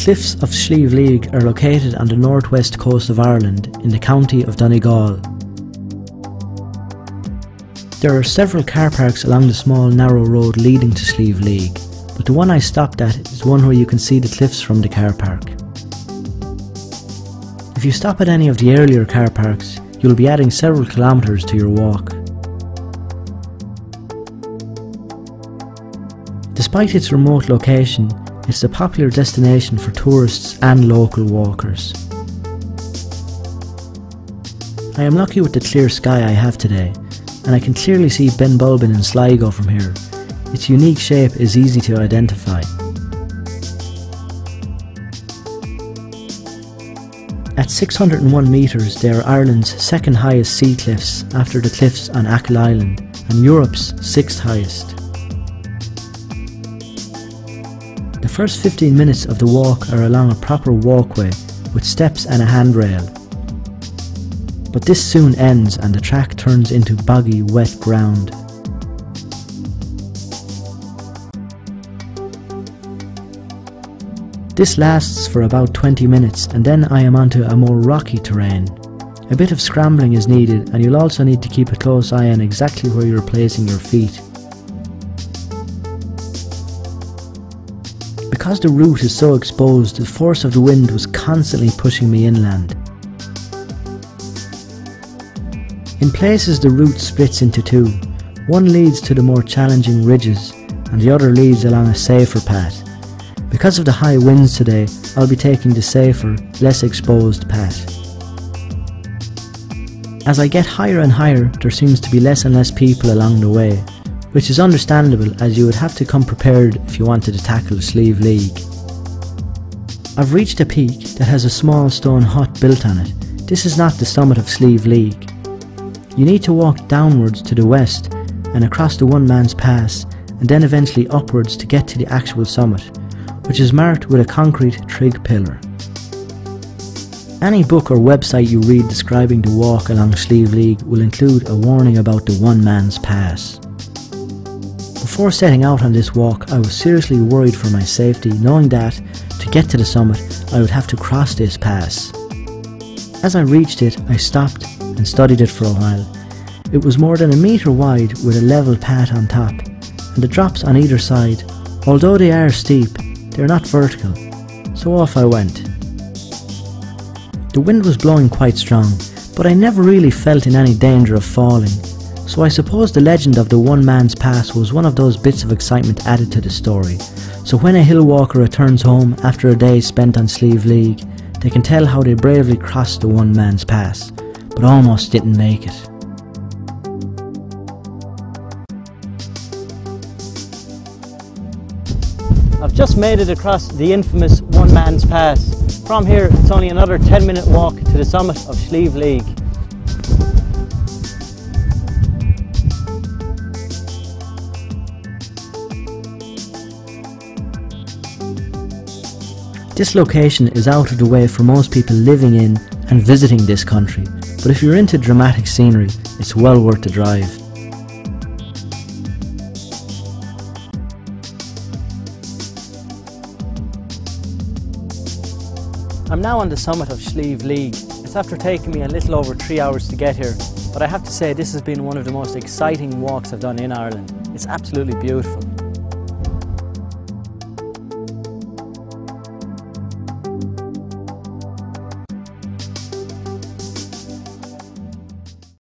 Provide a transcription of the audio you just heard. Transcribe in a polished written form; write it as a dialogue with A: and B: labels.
A: cliffs of Slieve League are located on the northwest coast of Ireland in the county of Donegal. There are several car parks along the small narrow road leading to Slieve League, but the one I stopped at is one where you can see the cliffs from the car park. If you stop at any of the earlier car parks, you'll be adding several kilometres to your walk. Despite its remote location, it's a popular destination for tourists and local walkers. I am lucky with the clear sky I have today, and I can clearly see Ben Bulbin in Sligo from here. Its unique shape is easy to identify. At 601 metres, they are Ireland's second highest sea cliffs after the cliffs on Achill Island and Europe's sixth highest. The first 15 minutes of the walk are along a proper walkway with steps and a handrail. But this soon ends and the track turns into boggy, wet ground. This lasts for about 20 minutes and then I am onto a more rocky terrain. A bit of scrambling is needed and you'll also need to keep a close eye on exactly where you're placing your feet. Because the route is so exposed, the force of the wind was constantly pushing me inland. In places the route splits into two. One leads to the more challenging ridges and the other leads along a safer path. Because of the high winds today, I'll be taking the safer, less exposed path. As I get higher and higher, there seems to be less and less people along the way, which is understandable as you would have to come prepared if you wanted to tackle Slieve League. I've reached a peak that has a small stone hut built on it. This is not the summit of Slieve League. You need to walk downwards to the west and across the one man's pass and then eventually upwards to get to the actual summit, which is marked with a concrete trig pillar. Any book or website you read describing the walk along Slieve League will include a warning about the one man's pass. Before setting out on this walk, I was seriously worried for my safety, knowing that, to get to the summit, I would have to cross this pass. As I reached it, I stopped and studied it for a while. It was more than a metre wide with a level path on top, and the drops on either side, although they are steep, they're not vertical, so off I went. The wind was blowing quite strong, but I never really felt in any danger of falling. So I suppose the legend of the one man's pass was one of those bits of excitement added to the story. So when a hill walker returns home after a day spent on Slieve League, they can tell how they bravely crossed the one man's pass, but almost didn't make it. I've just made it across the infamous one man's pass. From here it's only another 10-minute walk to the summit of Slieve League. This location is out of the way for most people living in and visiting this country, but if you're into dramatic scenery, it's well worth the drive. I'm now on the summit of Slieve League. It's after taking me a little over 3 hours to get here, but I have to say this has been one of the most exciting walks I've done in Ireland. It's absolutely beautiful.